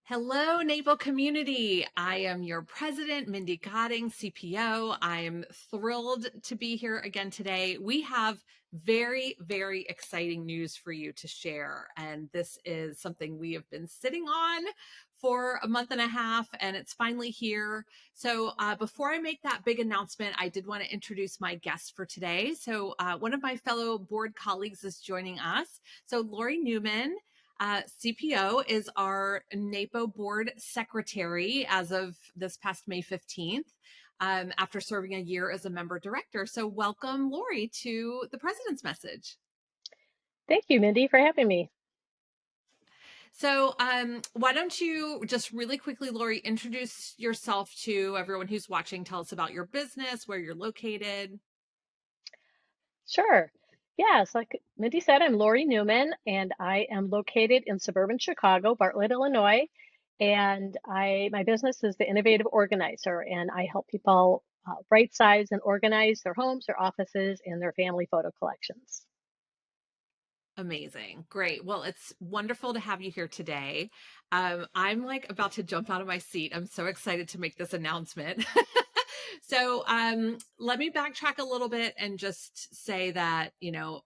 Hello, NAPO community. I am your president, Mindy Godding, CPO. I am thrilled to be here again today. We have very, very exciting news for you to share. And this is something we have been sitting on for a month and a half, and it's finally here. So before I make that big announcement, I did want to introduce my guest for today. So one of my fellow board colleagues is joining us. So Lori Newman. CPO is our NAPO board secretary as of this past May 15th, after serving a year as a member director. So welcome, Lori, to the President's Message. Thank you, Mindy, for having me. So why don't you just really quickly, Lori, introduce yourself to everyone who's watching. Tell us about your business, where you're located. Sure. Yes, like Mindy said, I'm Lori Newman, and I am located in suburban Chicago, Bartlett, Illinois. And my business is the Innovative Organizer, and I help people right size and organize their homes, their offices, and their family photo collections. Amazing. Great. Well, it's wonderful to have you here today. I'm like about to jump out of my seat. I'm so excited to make this announcement. So let me backtrack a little bit and just say that,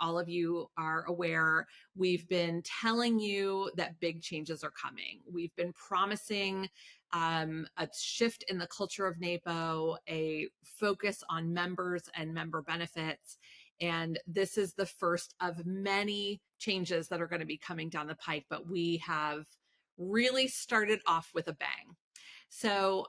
all of you are aware we've been telling you that big changes are coming. We've been promising a shift in the culture of NAPO, a focus on members and member benefits. And this is the first of many changes that are going to be coming down the pike, but we have really started off with a bang. So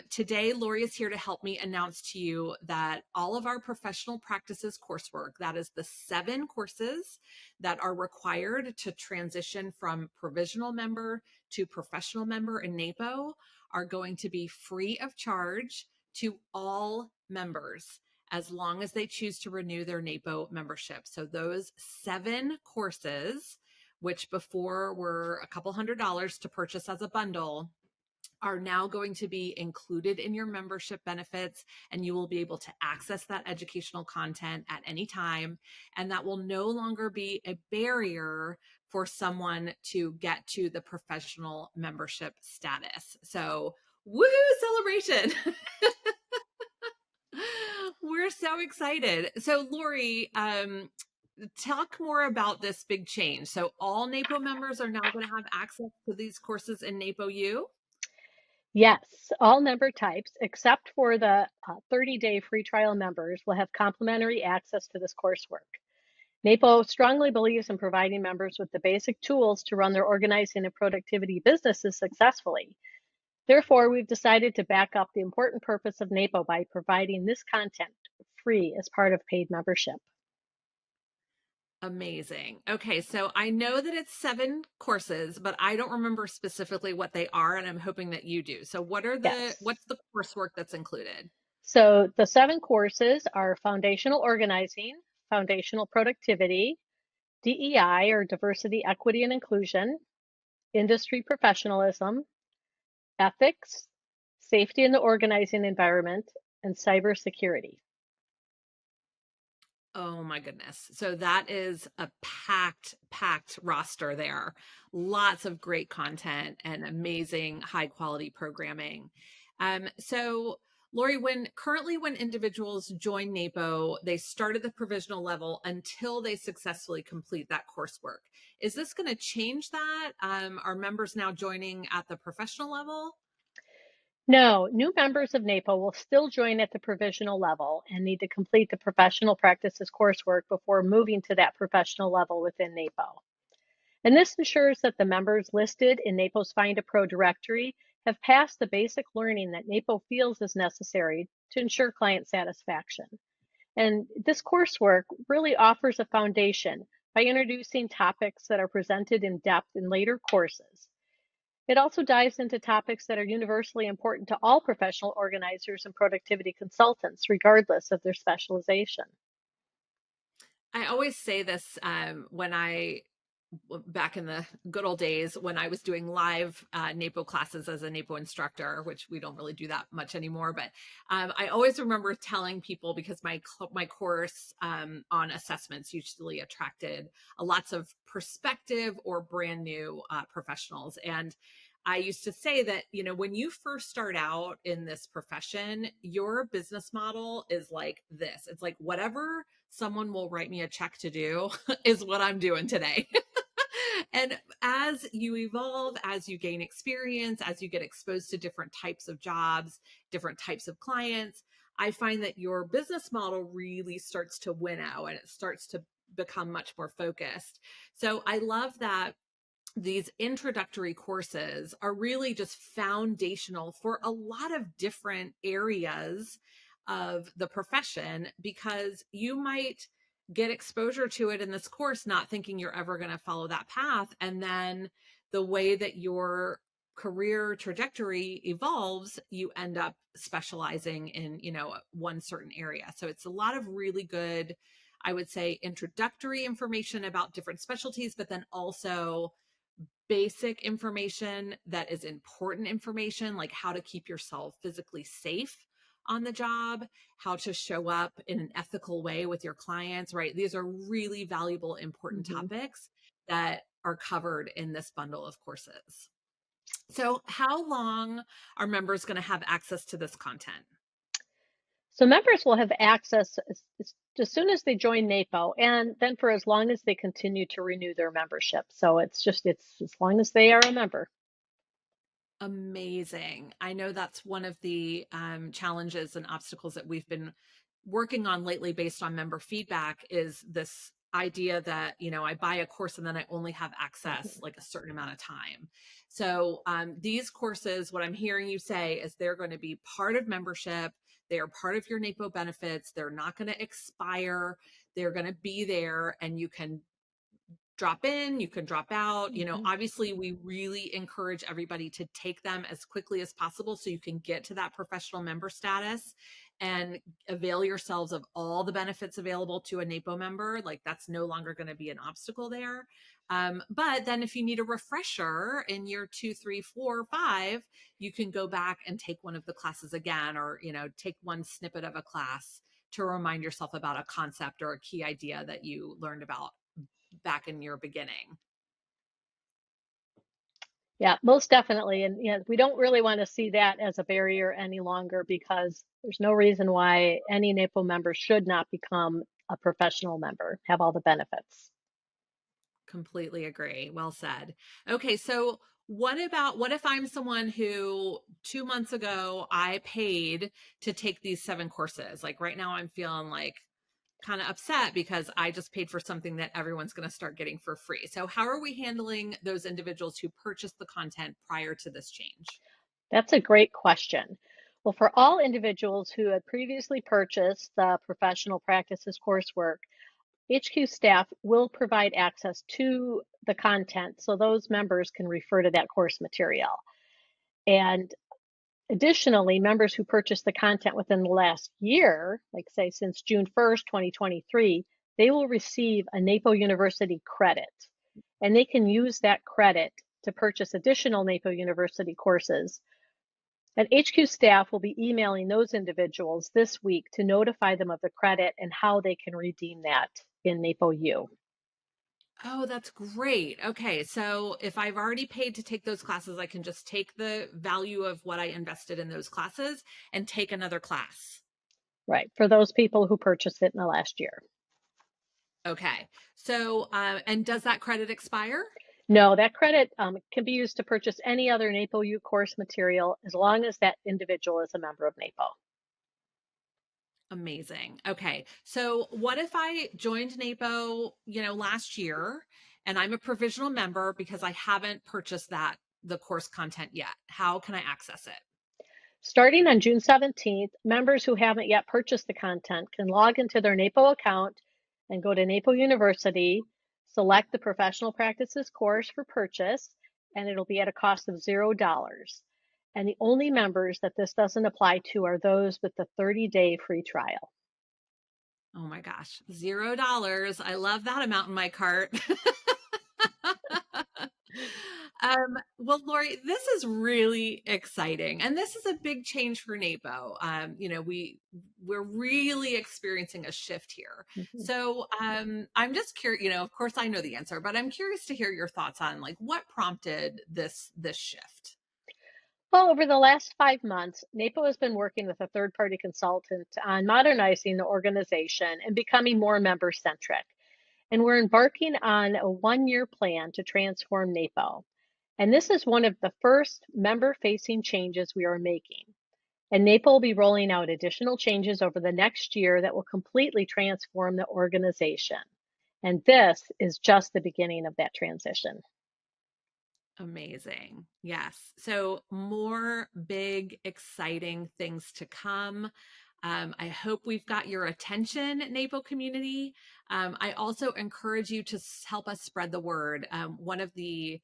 today, Lori is here to help me announce to you that all of our professional practices coursework, that is the 7 courses that are required to transition from provisional member to professional member in NAPO, are going to be free of charge to all members as long as they choose to renew their NAPO membership. So those 7 courses, which before were a couple $100s to purchase as a bundle, are now going to be included in your membership benefits, and you will be able to access that educational content at any time. And that will no longer be a barrier for someone to get to the professional membership status. So, woo, celebration! We're so excited. So, Lori, talk more about this big change. So, all NAPO members are now going to have access to these courses in NAPO U. Yes, all member types, except for the 30-day free trial members, will have complimentary access to this coursework. NAPO strongly believes in providing members with the basic tools to run their organizing and productivity businesses successfully. Therefore, we've decided to back up the important purpose of NAPO by providing this content free as part of paid membership. Amazing. Okay, so I know that it's 7 courses, but I don't remember specifically what they are, and I'm hoping that you do. So Yes. what's the coursework that's included? So the 7 courses are foundational organizing, foundational productivity, DEI or diversity, equity, and inclusion, industry professionalism, ethics, safety in the organizing environment, and cybersecurity. Oh my goodness. So that is a packed roster there. Lots of great content and amazing high quality programming. So Lori, when individuals join NAPO, they start at the provisional level until they successfully complete that coursework. Is this going to change that? Are members now joining at the professional level? No, new members of NAPO will still join at the provisional level and need to complete the professional practices coursework before moving to that professional level within NAPO. And this ensures that the members listed in NAPO's Find a Pro directory have passed the basic learning that NAPO feels is necessary to ensure client satisfaction. And this coursework really offers a foundation by introducing topics that are presented in depth in later courses. It also dives into topics that are universally important to all professional organizers and productivity consultants, regardless of their specialization. I always say this back in the good old days when I was doing live NAPO classes as a NAPO instructor, which we don't really do that much anymore. But I always remember telling people, because my course on assessments usually attracted lots of prospective or brand new professionals. And I used to say that, when you first start out in this profession, your business model is like this. It's like whatever someone will write me a check to do is what I'm doing today. And as you evolve, as you gain experience, as you get exposed to different types of jobs, different types of clients, I find that your business model really starts to winnow and it starts to become much more focused. So I love that these introductory courses are really just foundational for a lot of different areas of the profession because you might get exposure to it in this course not thinking you're ever going to follow that path, and then the way that your career trajectory evolves you end up specializing in one certain area. So it's a lot of really good, I would say, introductory information about different specialties, but then also basic information that is important information, like how to keep yourself physically safe on the job, how to show up in an ethical way with your clients, right? These are really valuable, important Mhm. topics that are covered in this bundle of courses. So, how long are members going to have access to this content? So members will have access as soon as they join NAPO, and then for as long as they continue to renew their membership. So it's as long as they are a member. Amazing. I know that's one of the challenges and obstacles that we've been working on lately based on member feedback is this idea that, I buy a course and then I only have access Mhm. like a certain amount of time. So these courses, what I'm hearing you say is they're going to be part of membership. They are part of your NAPO benefits. They're not going to expire. They're going to be there and you can drop in, you can drop out. Mhm. Obviously, we really encourage everybody to take them as quickly as possible so you can get to that professional member status and avail yourselves of all the benefits available to a NAPO member. Like that's no longer going to be an obstacle there. But then if you need a refresher in year 2, 3, 4, 5, you can go back and take one of the classes again, or, take one snippet of a class to remind yourself about a concept or a key idea that you learned about back in your beginning. Yeah, most definitely. And we don't really want to see that as a barrier any longer because there's no reason why any NAPO member should not become a professional member, have all the benefits. Completely agree. Well said. Okay, so what if I'm someone who 2 months ago I paid to take these 7 courses? Like right now I'm feeling like kind of upset because I just paid for something that everyone's going to start getting for free. So how are we handling those individuals who purchased the content prior to this change? That's a great question. Well, for all individuals who had previously purchased the professional practices coursework, HQ staff will provide access to the content so those members can refer to that course material. And additionally, members who purchased the content within the last year, like say since June 1st, 2023, they will receive a NAPO University credit. And they can use that credit to purchase additional NAPO University courses. And HQ staff will be emailing those individuals this week to notify them of the credit and how they can redeem that in NAPO U. Oh, that's great. Okay. So if I've already paid to take those classes, I can just take the value of what I invested in those classes and take another class. Right, for those people who purchased it in the last year. Okay. So, and does that credit expire? No, that credit can be used to purchase any other NAPO U course material as long as that individual is a member of NAPO. Amazing. Okay. So, what if I joined NAPO, last year and I'm a provisional member because I haven't purchased the course content yet? How can I access it? Starting on June 17th, members who haven't yet purchased the content can log into their NAPO account and go to NAPO University, select the professional practices course for purchase, and it'll be at a cost of $0. And the only members that this doesn't apply to are those with the 30-day free trial. Oh my gosh, $0. I love that amount in my cart. Well, Lori, this is really exciting, and this is a big change for NAPO. We're really experiencing a shift here. Mhm. So I'm just curious. Of course, I know the answer, but I'm curious to hear your thoughts on like what prompted this shift. Well, over the last 5 months, NAPO has been working with a third party consultant on modernizing the organization and becoming more member centric. And we're embarking on a 1 year plan to transform NAPO. And this is one of the first member facing changes we are making. And NAPO will be rolling out additional changes over the next year that will completely transform the organization. And this is just the beginning of that transition. Amazing. Yes. So more big, exciting things to come. I hope we've got your attention, NAPO community. I also encourage you to help us spread the word. One of the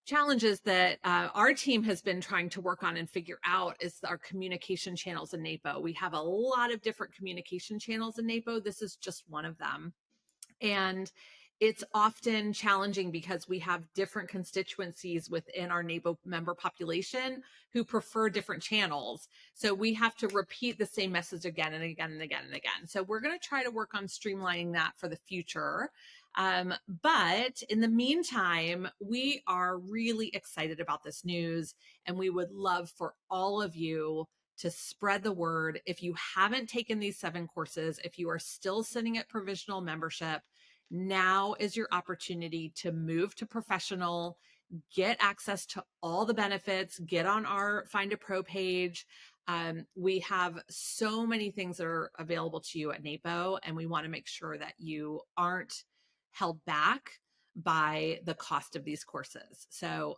challenges that our team has been trying to work on and figure out is our communication channels in NAPO. We have a lot of different communication channels in NAPO. This is just one of them. And it's often challenging because we have different constituencies within our NAPO member population who prefer different channels. So we have to repeat the same message again and again and again and again. So we're going to try to work on streamlining that for the future. But in the meantime, we are really excited about this news, and we would love for all of you to spread the word. If you haven't taken these 7 courses, if you are still sitting at provisional membership, now is your opportunity to move to professional, get access to all the benefits, get on our Find a Pro page. We have so many things that are available to you at NAPO, and we want to make sure that you aren't held back by the cost of these courses. So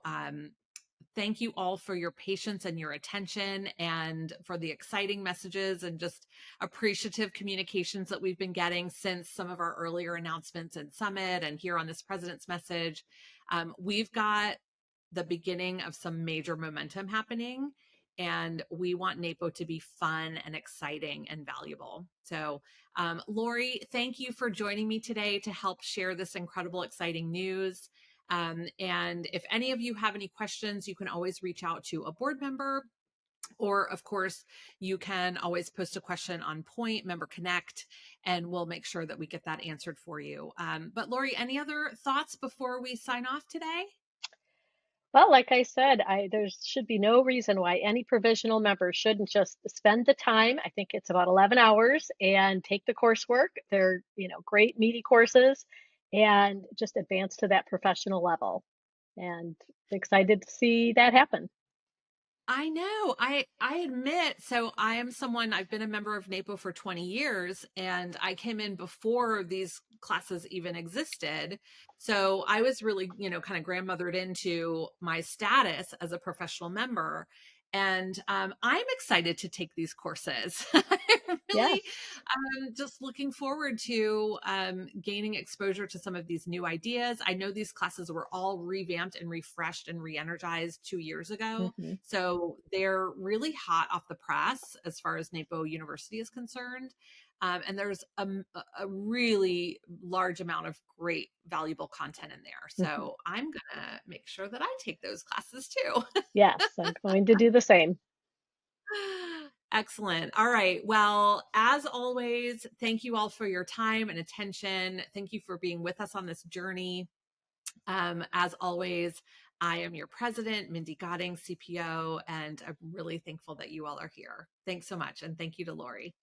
thank you all for your patience and your attention and for the exciting messages and just appreciative communications that we've been getting since some of our earlier announcements and summit and here on this president's message. We've got the beginning of some major momentum happening, and we want NAPO to be fun and exciting and valuable. So Lori, thank you for joining me today to help share this incredible, exciting news. And if any of you have any questions, you can always reach out to a board member, or of course, you can always post a question on Point Member Connect, and we'll make sure that we get that answered for you. But Lori, any other thoughts before we sign off today? Well, like I said, there should be no reason why any provisional member shouldn't just spend the time. I think it's about 11 hours and take the coursework. They're, great meaty courses and just advance to that professional level. And excited to see that happen. I know. I admit, so I am someone, I've been a member of NAPO for 20 years, and I came in before these classes even existed. So I was really, kind of grandmothered into my status as a professional member. And I'm excited to take these courses. I'm really Yes. just looking forward to gaining exposure to some of these new ideas. I know these classes were all revamped and refreshed and re-energized 2 years ago. Hmm. So they're really hot off the press as far as NAPO University is concerned. And there's a really large amount of great, valuable content in there. Hmm. So I'm going to make sure that I take those classes too. Yes, I'm going to do the same. Excellent. All right. Well, as always, thank you all for your time and attention. Thank you for being with us on this journey. As always, I am your president, Mindy Godding, CPO, and I'm really thankful that you all are here. Thanks so much. And thank you to Lori.